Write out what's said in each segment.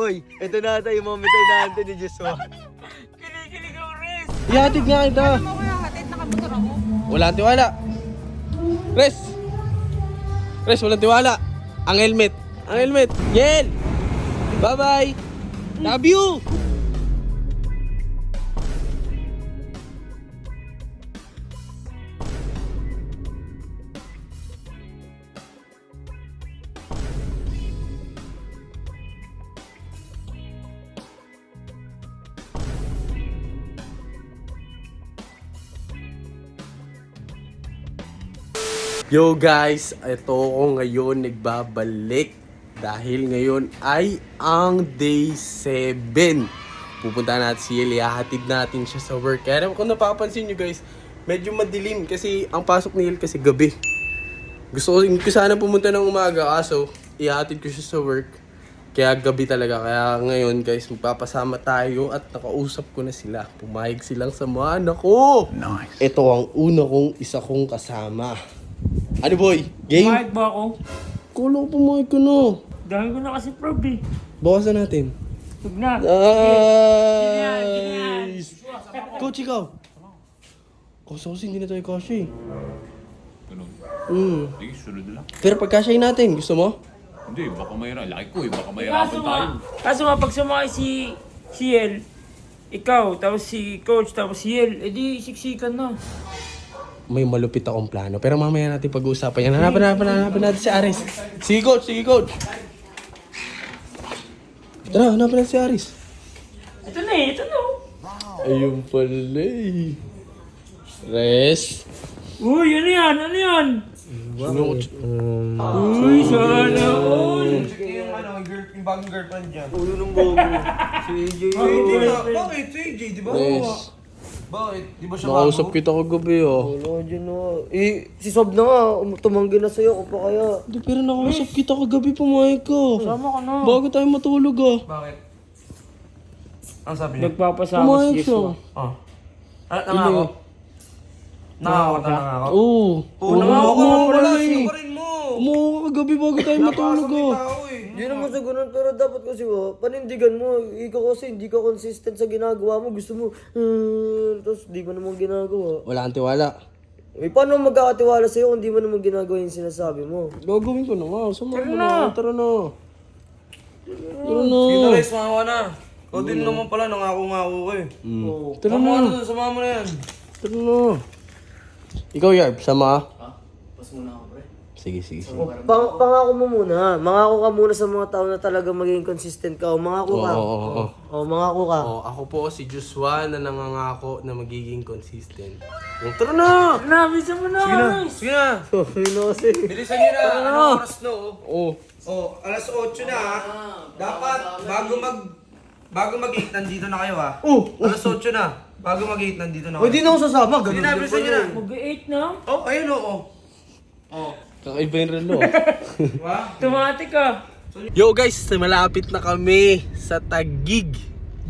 Boy, ito na tayo yung moment ay natin ni Joshua. Kinikilig ako, Riz. Ihatid nga ito. Ano mo kaya hatid? Nakamotor ako. Walang tiwala. Res! Res, walang tiwala. Ang helmet. Ang helmet. Yel! Bye-bye! Love you! Yo guys, ito ako ngayon nagbabalik dahil ngayon ay ang day 7. Pupunta natin si Yel, ihahatid natin siya sa work. Kaya kung napapansin nyo guys, medyo madilim kasi ang pasok ni Yel kasi gabi. Gusto ko sana pumunta ng umaga kaso ihahatid ko siya sa work. Kaya gabi talaga. Kaya ngayon guys, magpapasama tayo at nakausap ko na sila. Pumayag silang samahan ako. Nice. Ito ang una isa kong kasama. Ano boy? Game? Pumayag ba ako? Kala ko pumayag ka na. Dahil ko na kasi prob eh. Bawasan natin. Huwag na. Nice! Coach, ikaw? Kasi hindi na tayo kasya eh. Ganun. Sige, sunod na lang. Pero pag kasyahin natin, gusto mo? Hindi, baka mayroon. Laki ko eh, baka mayroon tayo. Kaso nga, pag sumakay si Yel, ikaw, tapos si Coach, tapos si Yel, edi siksikan na. May malupit akong plano. Pero mamaya natin pag-uusapan yan. Hanapin natin si Aris. Sige coach. Tara, hanapin natin si Aris. Ito na eh, ito na. Ayun pala eh. Res. Uy, ano yan? Uy, sana all. Yung bagong girlfriend niya. Ulo ng bobo. Si AJ. Bakit? Si AJ, di ba? Res. Bakit? Di ba siya Nakausap kita kagabi oh. Wala dyan na. Si Sob na nga, tumanggi na sa'yo ko pa kaya. Hindi, pero nakausap kita kagabi, pumayag ka. Sama ka na. Bago tayo matulog ah. Bakit? Ang sabi niya? Nagpapasama Pumayag si siya. Joshua. Oh. Nangako? Nangako. Oo. Oo, nangako ka Oo, pala. eh. Sigurin mo. Umuha ka kagabi bago tayo matulog Napakasama ah. tao eh. Hindi naman sa ganun, pero dapat kasi panindigan mo. Ikaw kasi hindi ka consistent sa ginagawa mo. Gusto mo, tapos di mo naman ginagawa. Wala kang tiwala. Paano magkakatiwala sa'yo kung di mo naman ginagawa yung sinasabi mo? Gagawin ko na nga. Samahan mo na. Tara na. Tara na. Sige na rin, sumama na. Ikaw din naman pala, nangako-ngako ko eh. Tara Sumama na. na dun, sumama na yan. Tara na. Ikaw Yarb, sama ka? Pas muna ako pre. Sige. Pangako mo muna. Mangako ka muna sa mga tao na talaga maging consistent ka. O mangako ka. Oo. O mangako ka. Oh, ako po si Joshua na nangangako na magiging consistent. Tara na! Nabisa mo na. Sige na. Sorry na kasi. Bilisan niyo na. Anong oras no? Oh. Oh, alas 8 na ha. Dapat bago mag-8 nandito na kayo ha. Alas 8 na. Bago mag-8 nandito na kayo. Hindi na ako sasama. Sige Ganun na, din bilisan niyo na. Mag-8 na. Oh, ayun oh. Oh. Kakaiba yung relo. Diba? Tumati ka. Yo guys, malapit na kami sa Taguig.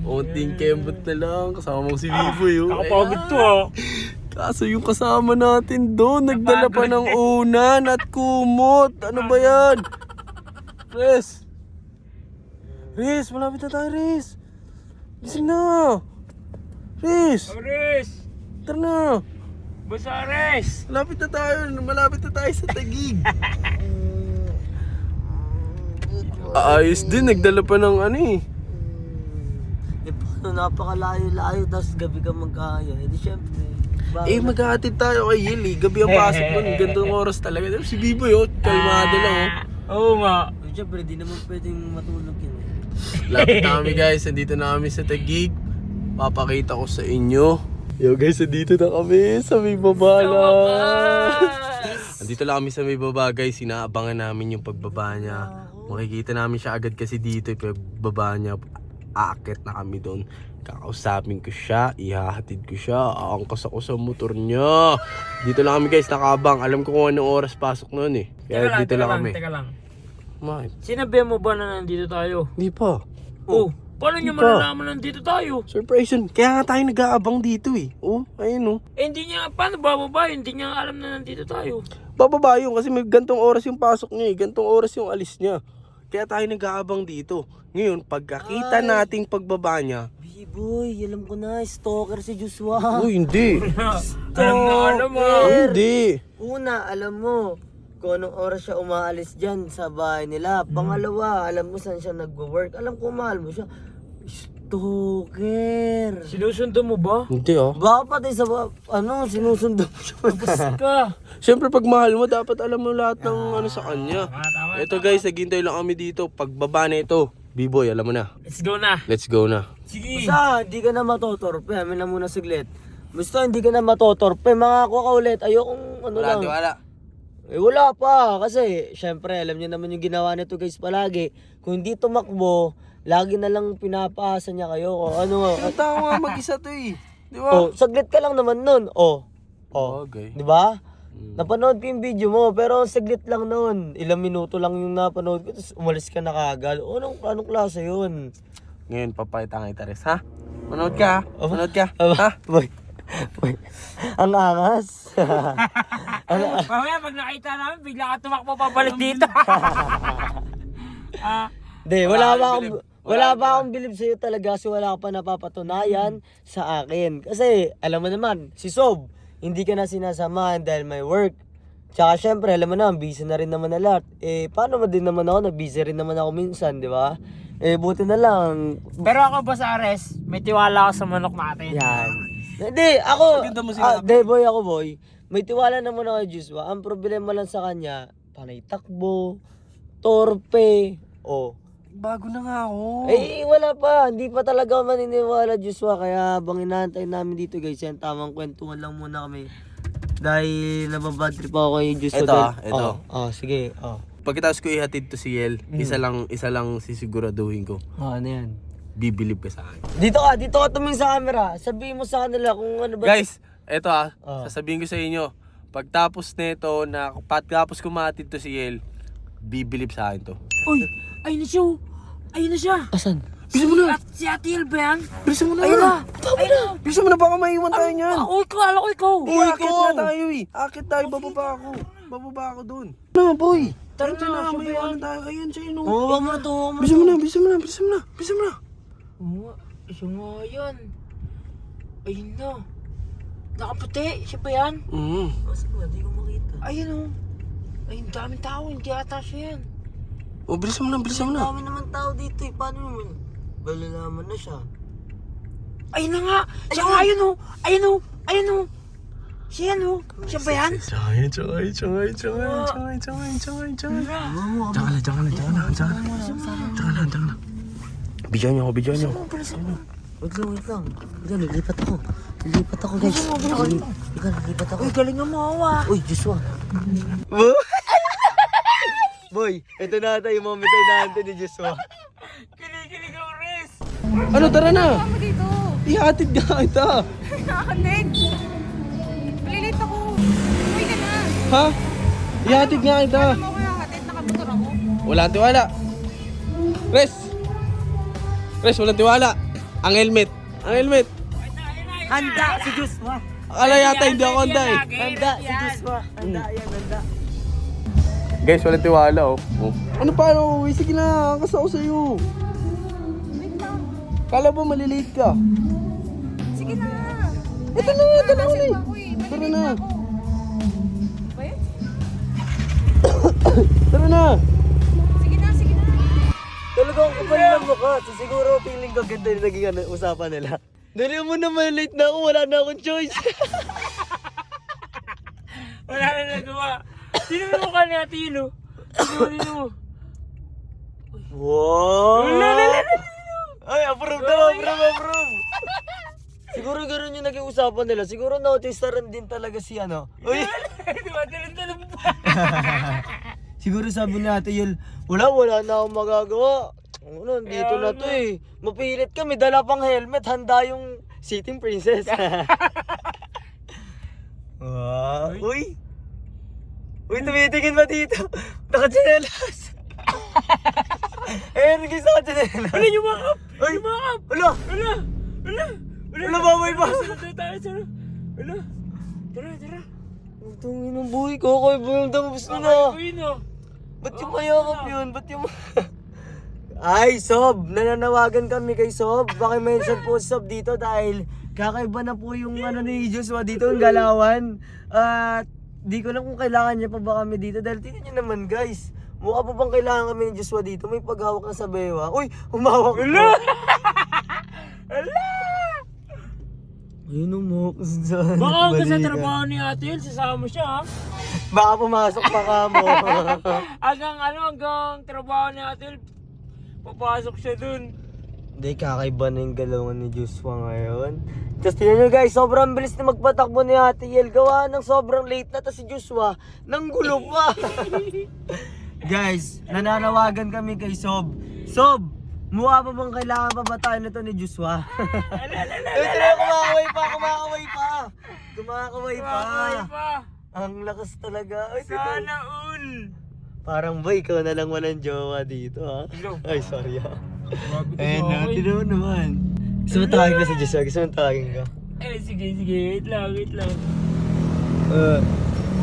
Onting kembot na lang. Kasama mo si Biboy. Nakapagod to ah. Kaso yung kasama natin doon, nagdala pa ng unan at kumot. Ano ba yan? Res, malapit na tayo, Res. Gising na. Res, Ares. tara na. Basares. Malapit na tayo sa Taguig. Ayos din, nagdala pa ng ano eh. Paano napakalayo-layo tapos gabi ka magkaya. Di syempre. Maghahatid tayo kay Yeli. Gabi ang pasok nun, gandang oras talaga. Si Biboy kalmado lang Oo nga. Siyempre, di naman pwedeng matulog yun eh. Lapit na kami guys, nandito na kami sa Taguig. Papakita ko sa inyo. Yo guys, nandito na kami sa may baba lang. Nandito lang kami sa may baba guys, inaabangan namin yung pagbaba niya. Makikita namin siya agad kasi dito, yung pagbaba niya, aakit na kami doon. Kakausapin ko siya, ihahatid ko siya, aangkas ako sa motor niya. Dito lang kami guys, nakaabang. Alam ko kung anong oras pasok noon eh. Kaya dito lang kami. Teka lang. Bakit? Sinabi mo ba na nandito tayo? Hindi pa. Oh, paano nyo Di pa. malalaman nandito tayo? Surprise yun. Kaya nga tayo nag-aabang dito eh. Oh, ayun oh. Hindi niya, paano bababa? Hindi niya alam na nandito tayo. Bababa yun kasi may gantong oras yung pasok niya eh. Gantong oras yung alis niya. Kaya tayo nag-aabang dito. Ngayon, pagkakita nating pagbaba niya, B-boy, alam ko na, stalker si Joshua. uy, hindi. Alam mo. Hindi. Una, alam mo kung anong oras siya umaalis dyan sa bahay nila. Pangalawa, alam mo saan siya nagwo-work. Alam ko mahal mo siya. Stalker. Sinusundo mo ba? Hindi oh. Baka pati sa, sinusundo mo siya. Ka. Siyempre pag mahal mo, dapat alam mo lahat ng ano sa kanya. Tama. Ito guys, naghintay lang kami dito. Pagbaba na ito, B-boy, alam mo na. Let's go na. Let's go na. Sige. Basta, hindi ka na matotorpe. Amin na muna saglit. Basta, hindi ka na matotorpe. Mangako ka ulit. Ayokong Wala, tiwala. Eh, wala pa. Kasi, syempre, alam niyo naman yung ginawa nito guys palagi. Kung hindi tumakbo, lagi na lang pinapaasa niya kayo. O, ano, Ang tao nga mag-isa to eh. Di ba? oh, saglit ka lang naman nun. Oh. Okay. Di ba? Napanood ko yung video mo, pero saglit lang nun. Ilang minuto lang yung napanood ko, tapos umalis ka na kagad. O, anong klase yun? Ngayon, papayta ang itares, ha? Manood ka, ha? Manood ka, Aba, ha? boy. Boy. Ang angas. Mamaya pag nakita namin, bigla ka tumakbo pabalik dito. Hindi, wala ba akong bilib sa'yo talaga kasi wala ka pa napapatunayan sa akin. Kasi, alam mo naman, si Sob, hindi ka na sinasamahan dahil may work. Tsaka syempre, alam mo naman, busy na rin naman na lahat. Eh, paano mo din naman ako, busy rin naman ako minsan, di ba? Eh, buti na lang. Pero ako ba sa Ares, may tiwala ako sa manok natin. Yan. Hindi, ako, Maganda mo sinabi. boy. May tiwala naman ako kay Joshua. Ang problema lang sa kanya, panay takbo, torpe, Bago na nga ako. Eh, wala pa. Hindi pa talaga ako maniniwala, Joshua. Kaya habang inaantay namin dito, guys, yan, tamang kwentuhan lang muna kami. Dahil nababad trip ako kay Joshua. Ito, dahil- ito. Sige, Pagkatapos ko ihatid to si Yel, isa lang sisiguraduhin ko. ano yan? Bibilib ka sa akin. Dito ka tumingin sa camera. Sabihin mo sa kanila kung ano ba. Guys, eto Oh. sasabihin ko sa inyo. Pagtapos nito, pagtapos ko mahatid to si Yel, bibilib sa akin to. Uy, ayun na siya. Ayun na siya. Asan? Bilisan mo na! Si Ate El ba yan? Bilisan mo na! Ayun na. Bilisan mo na, baka maiwan tayo niyan! Ako ikaw, alam ko ikaw. Uy, akit na tayo eh! Akit tayo, bababa ako dun. Ano, boy? Tara Ito na, na, siya ba may yan? ano tayo. Ayan, siya yun. Oo, mo na to. Bilisan mo na, bilisan mo na, bilisan mo na, bilisan mo na. Oo, siya nga yan. Ayun na. Nakaputi, siya ba yan? Asan ba? Di ko makita. Ayun o. Ayun, daming tao, hindi ata siya yan. Oh, bilisan mo na, bilisan mo na. Dami naman tao dito eh. Paano naman? Balalaman na siya. Ayun na nga. Siya nga, ayun o. Ayun o. Ayun o. Siya yan o. Siya ba yan? Tsangay. Diyan na. Bidyan niyo ako. Wait lang. Diyan, lilipat ako. Guys. Lilipat ako. Uy, galing nga mawa. Uy, Joshua. Boy, ito na tayo yung moment ay natin ni Joshua. Kilig ang Riz. Ano, tara na. Ano dito? Ihatid ka kita. Nakakanig. Malilate ako. Uy ka na. Ha? Ihatid nga kita. Alam mo ko yung hatid, nakamotor ako. Walang tiwala. Res, walang tiwala. Ang helmet. Handa si Joshua. Akala yata hindi ako handa eh. Handa si Joshua. Handa. Guys, walang tiwala oh. Ano paano? Sige na, kasi ako sa'yo. Wait lang. Kala ba malilate ka? Sige na. Ito na, Nasaan uli. ba ako eh? Tara Malilate na. ako. Ba yun? Tara na. Sige na. Talagang kapal ng mukha. So, siguro feeling ko ganda yung naging usapan nila. Dali mo na, late na ako. Wala na akong choice. Wala na nagawa. Sino mo mukha ni Ate Yun o? Sino mo? Wow! Wala. Ay, approve. Siguro ganun yung naging usapan nila. Siguro notice na rin din talaga si ano. Uy! Diba, talang pa. Siguro sabi natin yun, wala na akong magagawa. Ano, dito na to eh. Mapilit kami, dala pang helmet, handa yung sitting princess. Wow. Uy! Tumitingin ba dito? Nakatsinelas. Ayun, guys, nakatsinelas. Wala yung makap. Uy! Wala! Wala, babay pa. Wala. Tara. Ang tungin ng buhay ko, kaya ba yung damabos nila? Ayun o. Ba't yung mayakap yun? Ay, Sob, nananawagan kami kay Sob. Paki-mention po si Sob dito dahil kakaiba na po yung ano ni Joshua dito, yung galawan. At di ko lang kung kailangan niya pa ba kami dito dahil tingnan niyo naman guys. Mukha pa bang kailangan kami ni Joshua dito? May paghawak na sa bewa. Uy, humawak ko. Ayun umok. Baka hanggang sa trabaho ni Ate Yel, sasama siya ha. Baka pumasok pa ka mo. hanggang trabaho ni Ate Yel, papasok siya dun. Hindi, kakaiba na yung galawan ni Joshua ngayon. Tapos tingnan nyo guys, sobrang bilis na magpatakbo ni Ate Yel. Gawa ng sobrang late na, tapos si Joshua, nanggulo pa. Guys, nananawagan kami kay Sob. Sob, mukha pa bang kailangan pa ba tayo nito ni Joshua? Ito na, kumakaway pa. Kumakaway pa. Ang lakas talaga. Ay, Sana all. parang ba, ikaw na lang walang jowa dito ha? Hello. Ay, sorry ha. Grabe ka Ayun sa na, akin. tinaw naman. Gusto mo tawagin ka si Joshua? Gusto mo tawagin ka? Sige, wait lang.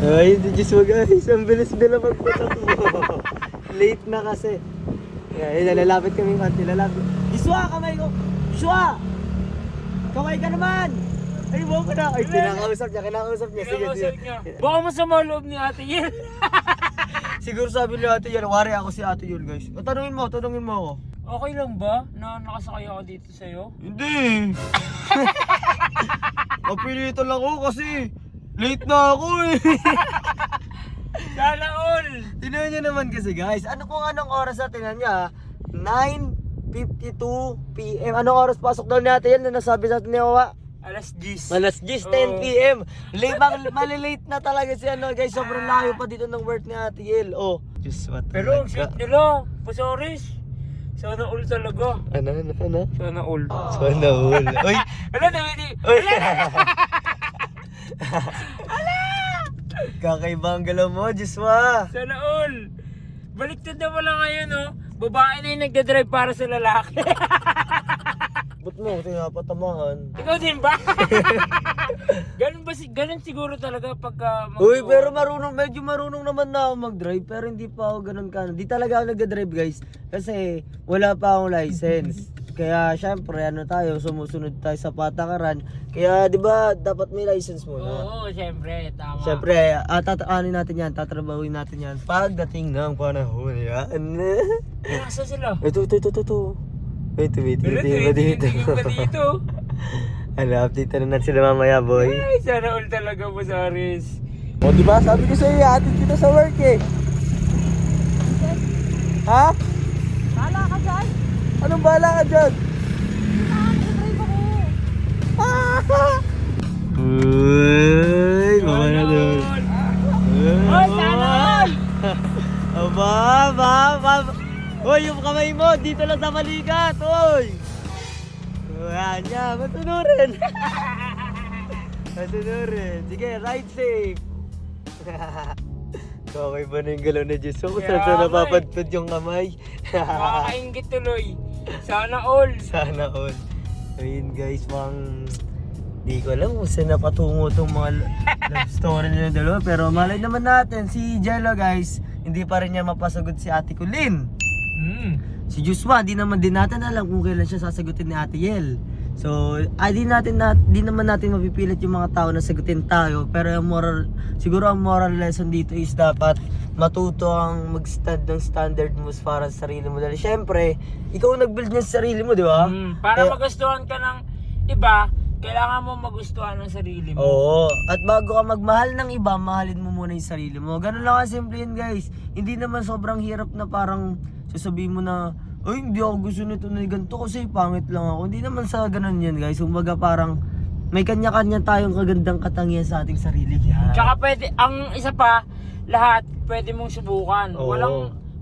Ay, si Joshua guys, ang bilis nila magpatakbo. Late na kasi. Ayun, lalapit kami konti, lalapit. Joshua, kamay ko! Joshua! Kamay ka naman! Ay, mo ko na. Ay, kinakausap niya. Sige. Baka masama loob ni Ate Yel. Siguro sabi ni Ate Yul, wari ako si Ate Yul guys. O, tanungin mo ako. Okay lang ba na nakasakay ako dito sa'yo? Hindi! Napilitan lang ako kasi late na ako eh. Sana all. Tingnan nyo naman kasi guys, anong oras na tingnan nyo 9:52 PM. Anong oras pasok daw natin yan na nasabi sa atin ni Owa? Alas 10. Alas 10, 10 PM. Malilate na talaga si ano guys, sobrang layo pa dito ng work ni Ate Yel. Oh, just what Pero ang shit nila, Pasoris. Sana all talaga. Ano? Sana all. Sana all. Uy! Wala na, hindi. Uy! Kakaiba ang galaw mo, Joshua. Sana all. Baliktad na pala ngayon, oh. Babae na yung nagdadrive para sa lalaki. Ba't mo tinapatamahan? Ikaw din ba? Ganun siguro talaga pagka... Uy, pero medyo marunong naman na ako mag-drive, pero hindi pa ako ganun ka. Hindi talaga ako nagda-drive guys, kasi wala pa akong license. Kaya syempre, sumusunod tayo sa patakaran. Kaya di ba dapat may license muna? Oo, syempre, tama. Syempre, tatrabahuin natin yan pagdating ng panahon yan. Nasa sila? Ito. Wait, Tingin ba dito? Ano, update na natin sila mamaya, boy. Ay, sana all talaga, Pasoris. O, di ba? Sabi ko sa'yo, atid kita sa work eh. Ha? Bahala ka dyan. Anong bahala ka dyan? Nag-drive ako. Uy, baba na doon. Hoy, sana all! Aba. Uy, yung kamay mo, dito lang sa balikat, uy. Ayan niya, matunurin. Sige, ride safe. Okay ba na yung galaw na Diyos? Kung Kaya saan nga napapadpad yung kamay. Makakaingit tuloy. Sana all. Sana all. Ayun guys, di ko alam kung saan napatungo itong mga love story nila dalawa. Pero malay naman natin, si Jello guys, hindi pa rin niya mapasagot si Ate Colleen. Si Joshua, di naman din natin alam kung kailan siya sasagutin ni Ate Yel. So, di naman natin mapipilit yung mga tao na sagutin tayo. Pero siguro ang moral lesson dito is dapat matuto ang mag-stand ng standard mo para sa sarili mo. Dahil syempre, ikaw nag-build niya sa sarili mo, di ba? Para Kaya- magustuhan ka ng iba, kailangan mo magustuhan ng sarili mo. Oo. At bago ka magmahal ng iba, mahalin mo muna yung sarili mo. Ganun lang kasimple yun guys. Hindi naman sobrang hirap na parang sasabihin mo na, ay hindi ako gusto nito na ganito kasi pangit lang ako. Hindi naman sa ganun yun guys. Kumbaga parang may kanya-kanya tayong kagandang katangian sa ating sarili. Yan. Tsaka pwede, ang isa pa, lahat pwede mong subukan. Oo.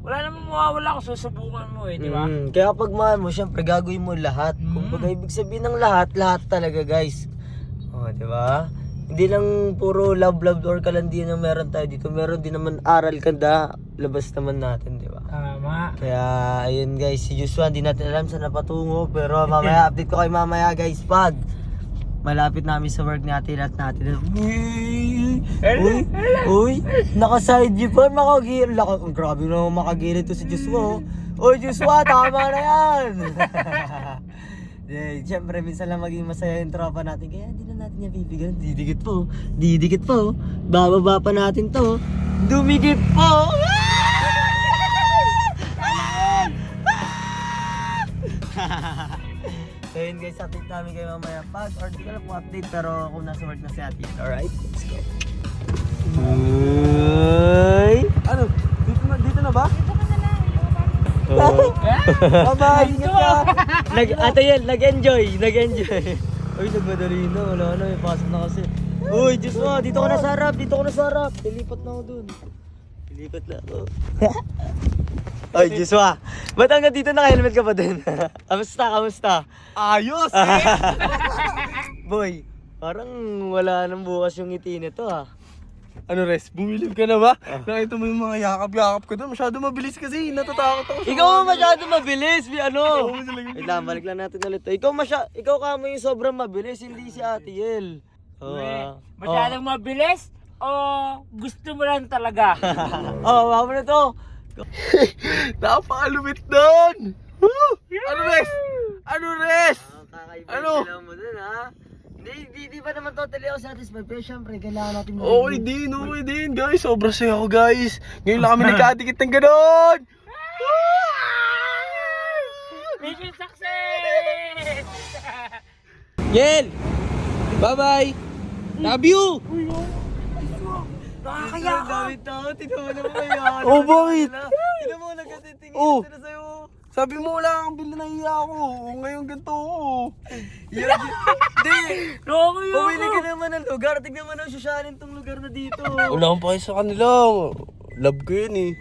Wala namang mawawala kung susubukan mo eh, di ba? Kaya pag mahal mo, syempre gagawin mo lahat. Kumbaga ibig sabihin ng lahat talaga guys. O, di ba? Hindi lang puro love or kalandian na meron tayo dito. Meron din naman aral kanda, labas naman natin, di ba? Tama. Kaya ayun guys, si Joshua hindi natin alam saan napatungo, pero mamaya update ko kayo mamaya guys pag malapit namin sa work natin at natin. Uy, naka-side view pa, grabe na makagilid to si Joshua. Oy, Joshua, tama na yan! Siyempre, minsan lang maging masaya yung tropa natin. Kaya hindi na natin yan bibigyan. Didikit po. Didikit po. Bababa pa natin to. Dumikit po! So yun guys, update namin kayo mamaya pag or di ko lang kung update pero kung nasa work na si Ate. Alright, let's go. Ay! Ano? Dito na ba? Oh. Bye-bye! Ingat ka! Ate Yel, nag-enjoy! Uy, nagmadali na. Wala na, may pasok na kasi. Uy, Joshua, dito ka na sa harap! Lilipat na ako dun. Lilipat na ako. Uy, Joshua! Ba't hanggang dito naka-helmet ka pa din? Kamusta? Ayos! Boy, parang wala nang bukas yung ngiti nito ah. Ano Res, bumilib ka na ba? Nakita mo yung mga yakap-yakap ko doon. Masyado mabilis kasi, natatakot ako. Ikaw ang masyado mabilis, ano? Wait lang, balik lang natin ulit. Ikaw ka mo yung sobrang mabilis, hindi si Ate Yel. Masyadong mabilis o gusto mo lang talaga? Wala mo na to. Napakalupit doon! Ano Res? Ano? Ano? Mo dun, ha? Hindi pa naman totally ako satisfied, pero syempre, kailangan natin Okay din guys. Sobrang saya ko guys. Ngayon lang kami nagkadikit ng ganon. Mission success! Yel! Bye-bye! Love you! Nakakaya ka! Dami tao, tignan mo naman yan. Oh, bakit? Tignan mo, nagkatitingin Oh. sila sa'yo. Sabi mo wala kang bili na iya ako. Ngayon ganito ako. Hindi! Nakakaya Pumili ka naman ng lugar. Tignan mo na, sosyalin tong lugar na dito. Wala akong pakis sa kanila. Love ko yun eh.